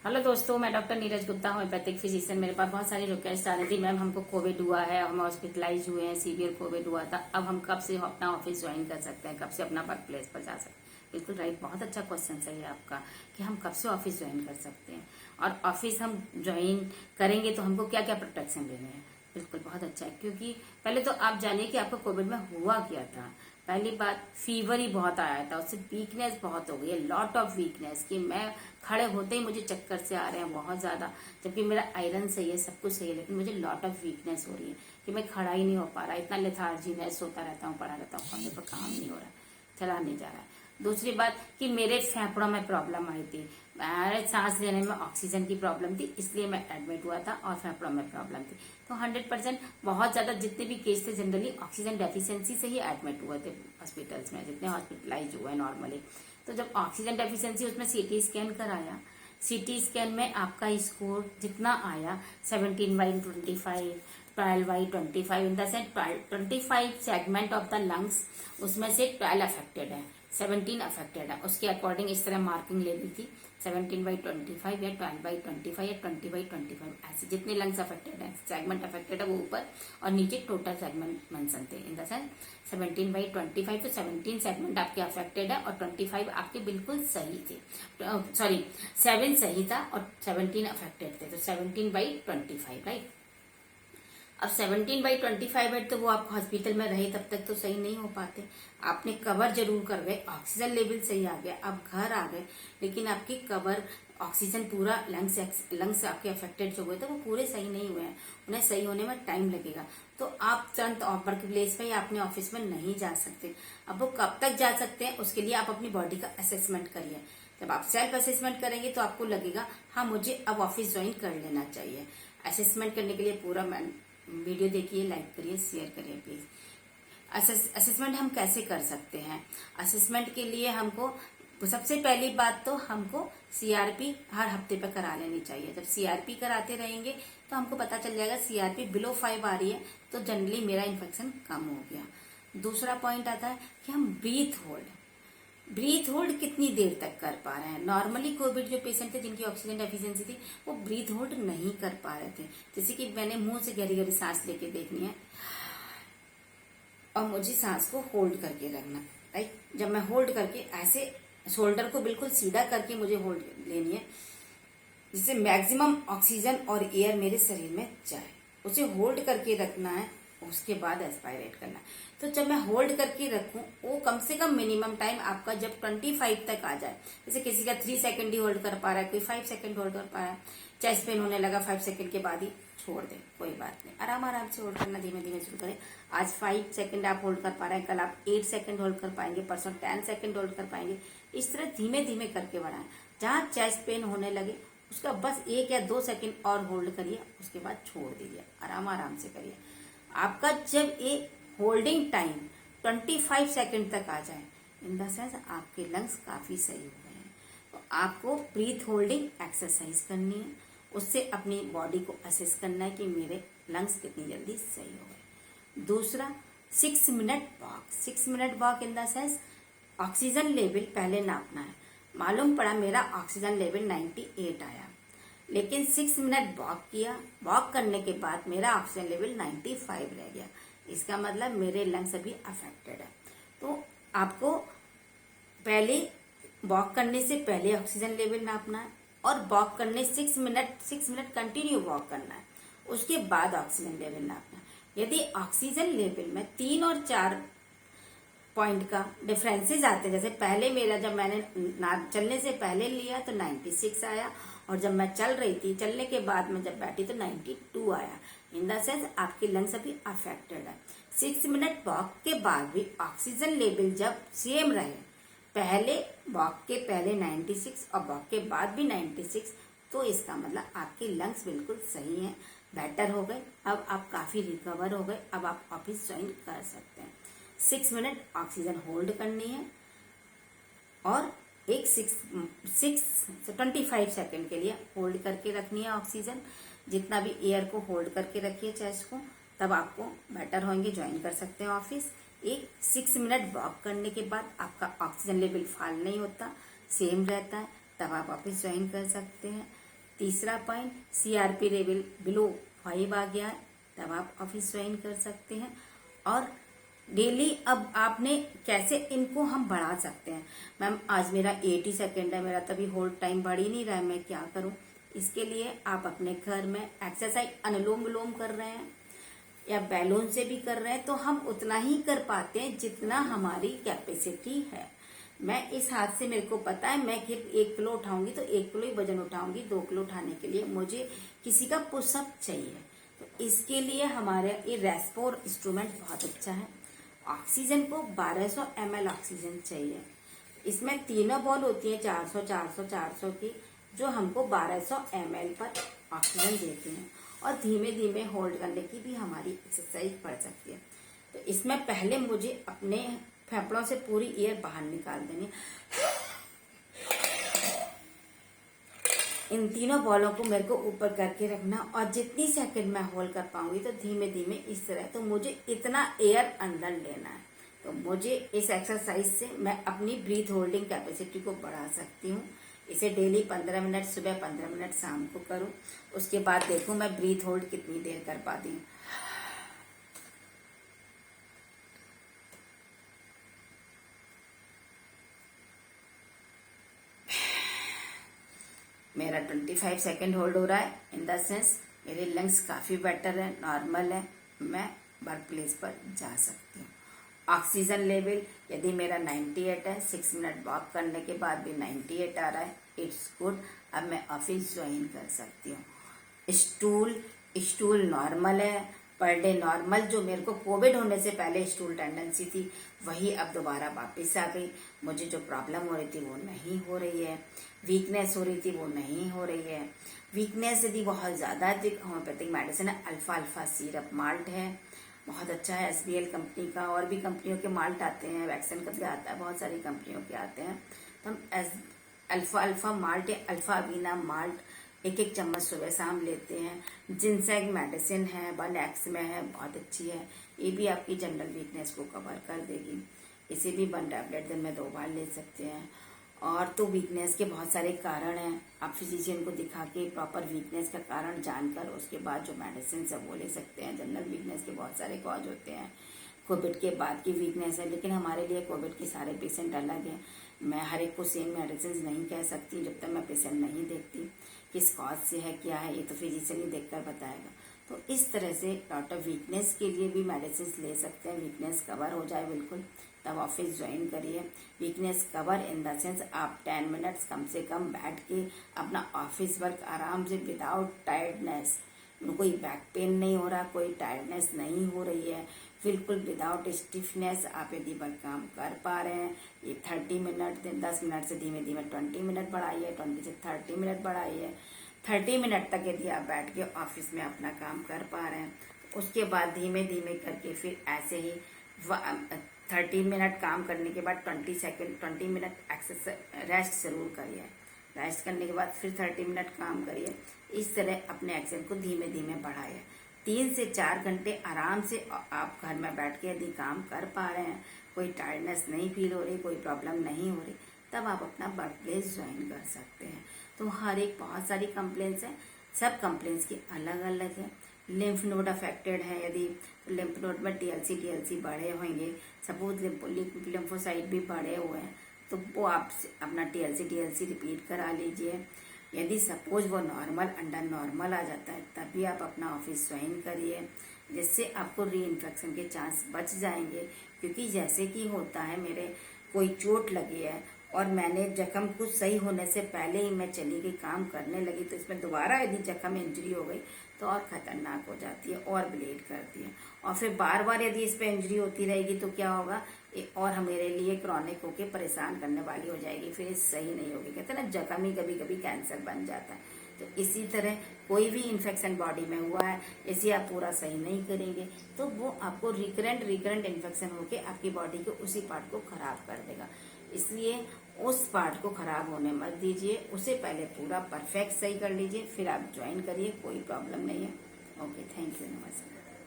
Hello दोस्तों, मैं doctor Neeraj Gupta, homeopathic physician. मेरे पास बहुत सारी रिक्वेस्ट आ रही थी, मैम हमको कोविड हुआ है, हम हॉस्पिटलाइज हुए हैं, सीवियर कोविड हुआ था, अब हम कब से अपना ऑफिस ज्वाइन कर सकते हैं, कब से अपना वर्क प्लेस पर जा सकते हैं। बिल्कुल राइट, बहुत अच्छा क्वेश्चन सही है आपका कि हम कब से ऑफिस ज्वाइन कर सकते हैं और ऑफिस हम ज्वाइन करेंगे तो हमको क्या क्या प्रोटेक्शन लेने हैं। बिल्कुल बहुत अच्छा है, क्योंकि पहले तो आप जानिए कि आपको कोविड में हुआ क्या था। पहली बात, फीवर ही बहुत आया था, उससे वीकनेस बहुत हो गई है, लॉट ऑफ वीकनेस, कि मैं खड़े होते ही मुझे चक्कर से आ रहे हैं बहुत ज्यादा, जबकि मेरा आयरन सही है, सब कुछ सही है, लेकिन मुझे लॉट ऑफ वीकनेस हो रही है कि मैं खड़ा ही नहीं हो पा रहा, इतना लेथार्जीनेस होता रहता हूँ, पड़ा रहता हूँ, खाने पर काम नहीं हो रहा, चला नहीं जा रहा है। दूसरी बात कि मेरे फेफड़ों में प्रॉब्लम आई थी, मेरे सांस लेने में ऑक्सीजन की प्रॉब्लम थी, इसलिए मैं एडमिट हुआ था और फेफड़ों में प्रॉब्लम थी। तो 100% बहुत ज्यादा जितने भी केस थे जनरली ऑक्सीजन डेफिशिएंसी से ही एडमिट हुए थे हॉस्पिटल्स में, जितने हॉस्पिटलाइज हुए नॉर्मली। तो जब ऑक्सीजन डेफिशिएंसी, उसमें सीटी स्कैन कराया, सीटी स्कैन में आपका स्कोर जितना आया 17/25, 12/25, in the sense 25 segment of the lungs, उसमें से 12 अफेक्टेड है, 17 अफेक्टेड है, उसके अकॉर्डिंग इस तरह मार्किंग ले ली थी 17/25 या 12/25 या 20/25, ऐसे जितने लंग्स अफेक्टेड है, सेगमेंट अफेक्टेड है वो ऊपर और नीचे टोटल सेगमेंट मेंशन थे। इन द सेंस 17/25, तो 17 सेगमेंट आपके अफेक्टेड है और 25 आपके बिल्कुल सही थे, सॉरी 7 सही था और 17 अफेक्टेड थे, तो 17/25, राइट। अब 17/25 है तो वो आप हॉस्पिटल में रहे तब तक तो सही नहीं हो पाते, आपने कवर जरूर कर गए, ऑक्सीजन लेवल सही आ गया, आप घर आ गए, लेकिन आपकी कवर ऑक्सीजन पूरा लंग्स आपके अफेक्टेड जो हुए थे वो पूरे सही नहीं हुए हैं, उन्हें सही होने में टाइम लगेगा। तो आप तुरंत वर्क प्लेस पे या अपने ऑफिस में नहीं जा सकते। अब वो कब तक जा सकते हैं, उसके लिए आप अपनी बॉडी का असेसमेंट करिए। जब आप सेल्फ असेसमेंट करेंगे तो आपको लगेगा हाँ मुझे अब ऑफिस ज्वाइन कर लेना चाहिए। असेसमेंट करने के लिए पूरा वीडियो देखिए, लाइक करिए, शेयर करिए प्लीज। असेसमेंट हम कैसे कर सकते हैं? असेसमेंट के लिए हमको सबसे पहली बात तो हमको सीआरपी हर हफ्ते पे करा लेनी चाहिए। जब सीआरपी कराते रहेंगे तो हमको पता चल जाएगा सीआरपी बिलो 5 आ रही है तो जनरली मेरा इन्फेक्शन कम हो गया। दूसरा पॉइंट आता है कि हम ब्रीथ होल्ड कितनी देर तक कर पा रहे हैं। नॉर्मली कोविड जो पेशेंट थे जिनकी ऑक्सीजन डेफिशिएंसी थी वो ब्रीथ होल्ड नहीं कर पा रहे थे। जैसे कि मैंने मुंह से गहरी गहरी सांस लेके देखनी है और मुझे सांस को होल्ड करके रखना, राइट। जब मैं होल्ड करके ऐसे शोल्डर को बिल्कुल सीधा करके मुझे होल्ड लेनी है जिससे मैक्सिमम ऑक्सीजन और एयर मेरे शरीर में जाए, उसे होल्ड करके रखना है, उसके बाद एक्सपायरेट करना है। तो जब मैं होल्ड करके रखूं वो कम से कम मिनिमम टाइम आपका जब 25 तक आ जाए, जैसे किसी का 3 सेकंड ही होल्ड कर पा रहा है, कोई 5 सेकंड होल्ड कर पा रहा है, चेस्ट पेन होने लगा 5 सेकंड के बाद ही छोड़ दे, कोई बात नहीं, आराम आराम से होल्ड करना धीमे धीमे शुरू करें। आज 5 सेकंड आप होल्ड कर पा रहे हैं, कल आप 8 सेकंड होल्ड कर पाएंगे, परसों 10 सेकंड होल्ड कर पाएंगे। इस तरह धीमे धीमे करके बढ़ाएं। जहां चेस्ट पेन होने लगे उसका बस 1 या 2 सेकंड और होल्ड करिए, उसके बाद छोड़ दीजिए, आराम आराम से करिए। आपका जब ये होल्डिंग टाइम 25 सेकंड तक आ जाए, इन द सेंस आपके लंग्स काफी सही हो गए हैं, तो आपको ब्रीथ होल्डिंग एक्सरसाइज करनी है, उससे अपनी बॉडी को असेस करना है कि मेरे लंग्स कितनी जल्दी सही हो गए। दूसरा 6 minute walk, 6 minute walk in the sense oxygen level पहले नापना है। मालूम पड़ा मेरा ऑक्सीजन लेवल 98 आया, लेकिन 6 मिनट वॉक किया, वॉक करने के बाद मेरा ऑक्सीजन लेवल 95 रह गया, इसका मतलब मेरे लंग्स अभी अफेक्टेड है। तो आपको पहले वॉक करने से पहले ऑक्सीजन लेवल नापना है और वॉक करने 6 मिनट कंटिन्यू वॉक करना है, उसके बाद ऑक्सीजन लेवल नापना है। यदि ऑक्सीजन लेवल में 3 और 4 पॉइंट का डिफरेंसेस आते हैं, जैसे पहले मेरा जब मैंने चलने से पहले लिया तो 96 आया और जब मैं चल रही थी, चलने के बाद में जब बैठी तो 92 आया, इन द सेंस आपके लंग्स अभी अफेक्टेड है। 6 मिनट वॉक के बाद भी ऑक्सीजन लेवल जब सेम रहे, पहले वॉक के पहले 96 और वॉक के बाद भी 96, तो इसका मतलब आपके लंग्स बिल्कुल सही हैं, बेटर हो गए, अब आप काफी रिकवर हो गए, अब आप ऑफिस ज्वाइन कर सकते हैं। 6 मिनट ऑक्सीजन होल्ड करनी है और एक 25 सेकंड के लिए होल्ड करके रखनी है ऑक्सीजन। जितना भी एयर को होल्ड करके रखिए चेस्ट को, तब आपको बेटर होंगे, ज्वाइन कर सकते हैं ऑफिस। एक 6 मिनट वॉक करने के बाद आपका ऑक्सीजन लेवल फॉल नहीं होता, सेम रहता है, तब आप ऑफिस ज्वाइन कर सकते हैं। तीसरा पॉइंट, CRP लेवल बिलो 5 आ गया है, तब आप ऑफिस ज्वाइन कर सकते हैं। और डेली अब आपने कैसे इनको हम बढ़ा सकते हैं। मैम आज मेरा 80 सेकेंड है, मेरा तभी होल्ड टाइम बढ़ ही नहीं रहा है, मैं क्या करूं। इसके लिए आप अपने घर में एक्सरसाइज अनुलोम विलोम कर रहे हैं या बैलून से भी कर रहे हैं, तो हम उतना ही कर पाते हैं जितना हमारी कैपेसिटी है। मैं इस हाथ से, मेरे को पता है मैं कि 1 किलो उठाऊंगी तो 1 किलो ही वजन उठाऊंगी। 2 किलो उठाने के लिए मुझे किसी का पुशअप चाहिए, तो इसके लिए हमारे ये रेस्पोर इंस्ट्रूमेंट बहुत अच्छा है। ऑक्सीजन को 1200 ml ऑक्सीजन चाहिए। इसमें तीनों बॉल होती है 400 400 400 की, जो हमको 1200 ml पर ऑक्सीजन देती हैं और धीमे धीमे होल्ड करने की भी हमारी एक्सरसाइज पड़ सकती है। तो इसमें पहले मुझे अपने फेफड़ों से पूरी एयर बाहर निकाल देनी है। इन तीनों बॉलों को मेरे को ऊपर करके रखना और जितनी सेकंड मैं होल्ड कर पाऊंगी तो धीमे धीमे इस तरह, तो मुझे इतना एयर अंदर लेना है। तो मुझे इस एक्सरसाइज से मैं अपनी ब्रीथ होल्डिंग कैपेसिटी को बढ़ा सकती हूँ। इसे डेली 15 मिनट सुबह, 15 मिनट शाम को करूँ। उसके बाद देखूँ मैं ब्रीथ होल्ड कितनी देर कर पाती हूँ। मेरा 25 सेकेंड होल्ड हो रहा है। इन द सेंस मेरे लंग्स काफी बेटर है, नॉर्मल है, मैं वर्क प्लेस पर जा सकती हूँ। ऑक्सीजन लेवल यदि मेरा 98 है, 6 मिनट वॉक करने के बाद भी 98 आ रहा है, इट्स गुड। अब मैं ऑफिस ज्वाइन कर सकती हूँ। स्टूल नॉर्मल है, पर डे नॉर्मल। जो मेरे को कोविड होने से पहले स्टूल टेंडेंसी थी वही अब दोबारा वापस आ गई। मुझे जो प्रॉब्लम हो रही थी वो नहीं हो रही है, वीकनेस हो रही थी वो नहीं हो रही है। वीकनेस यदि बहुत ज्यादा है तो होम्योपैथिक मेडिसिन है, अल्फा अल्फा सीरप माल्ट है, बहुत अच्छा है, SBL कंपनी का। और भी कंपनियों के माल्ट आते हैं, वैक्सन का भी आता है, बहुत सारी कंपनियों के आते हैं। तो हम अल्फा माल्ट या अल्फा वीना माल्ट 1-1 चम्मच सुबह शाम लेते हैं। जिनसेग मेडिसिन है, 1X में है, बहुत अच्छी है। ये भी आपकी जनरल वीकनेस को कवर कर देगी। इसे भी 1 टैबलेट दिन में 2 बार ले सकते हैं। और तो वीकनेस के बहुत सारे कारण हैं, आप फिजिशियन को दिखा के प्रॉपर वीकनेस का कारण जानकर उसके बाद जो मेडिसिन है वो ले सकते हैं। जनरल वीकनेस के बहुत सारे कॉज होते हैं, कोविड के बाद की वीकनेस है, लेकिन हमारे लिए कोविड के सारे पेशेंट अलग हैं। मैं हर एक को सेम मेडिसिन नहीं कह सकती जब तक मैं पेशेंट नहीं देखती किस कॉज से है, क्या है, ये तो फिजिशियन ही देखकर बताएगा। तो इस तरह से डॉक्टर वीकनेस के लिए भी मेडिसिन ले सकते हैं। वीकनेस कवर हो जाए बिल्कुल, तब ऑफिस ज्वाइन करिए। Weakness cover in the sense आप 10 मिनट्स कम से कम बैठ के अपना ऑफिस वर्क आराम से विदाउट टायर्डनेस, कोई बैक पेन नहीं हो रहा, कोई टायर्डनेस नहीं हो रही है, बिल्कुल विदाउट स्टिफनेस आप यदि वर्क काम कर पा रहे हैं, ये 30 मिनट, 10 मिनट से धीमे धीमे 20 मिनट बढ़ाइए, 20 से 30 मिनट बढ़ाइए। 30 मिनट तक यदि आप बैठ के ऑफिस में अपना काम कर पा रहे हैं, उसके बाद धीमे धीमे करके फिर ऐसे ही 30 मिनट काम करने के बाद 20 मिनट एक्सरसाइज रेस्ट जरूर करिए। रेस्ट करने के बाद फिर 30 मिनट काम करिए। इस तरह अपने एक्सरसाइज को धीमे धीमे बढ़ाइए। 3 से 4 घंटे आराम से आप घर में बैठ के यदि काम कर पा रहे हैं, कोई टायर्डनेस नहीं फील हो रही, कोई प्रॉब्लम नहीं हो रही, तब आप अपना वर्क प्लेस ज्वाइन कर सकते हैं। तो हर एक बहुत सारी कंप्लेंट्स हैं, सब कंप्लेंट्स की अलग अलग है। लिम्फ नोड अफेक्टेड है, यदि लिम्फ नोड में TLC बढ़े होंगे, सपोज लिम्फोसाइट भी बढ़े हुए हैं, तो वो आप अपना TLC रिपीट करा लीजिए। यदि सपोज वो नॉर्मल अंडर नॉर्मल आ जाता है, तभी आप अपना ऑफिस ज्वाइन करिए, जिससे आपको री इन्फेक्शन के चांस बच जाएंगे। क्योंकि जैसे कि होता है, मेरे कोई चोट लगी है और मैंने जख्म कुछ सही होने से पहले ही मैं चली गई काम करने लगी, तो इसमें दोबारा यदि जख्म इंजरी हो गई तो और खतरनाक हो जाती है और ब्लीड करती है। और फिर बार बार यदि इस पे इंजरी होती रहेगी तो क्या होगा, और मेरे लिए क्रॉनिक होके परेशान करने वाली हो जाएगी, फिर सही नहीं होगी। कहते हैं ना, जख्म ही कभी कभी कैंसर बन जाता है। तो इसी तरह कोई भी इन्फेक्शन बॉडी में हुआ है, इसे आप पूरा सही नहीं करेंगे तो वो आपको रिकरेंट इन्फेक्शन होके आपकी बॉडी के उसी पार्ट को खराब कर देगा। इसलिए उस पार्ट को खराब होने मत दीजिए, उसे पहले पूरा परफेक्ट सही कर लीजिए, फिर आप ज्वाइन करिए, कोई प्रॉब्लम नहीं है। ओके, थैंक यू, नमस्कार।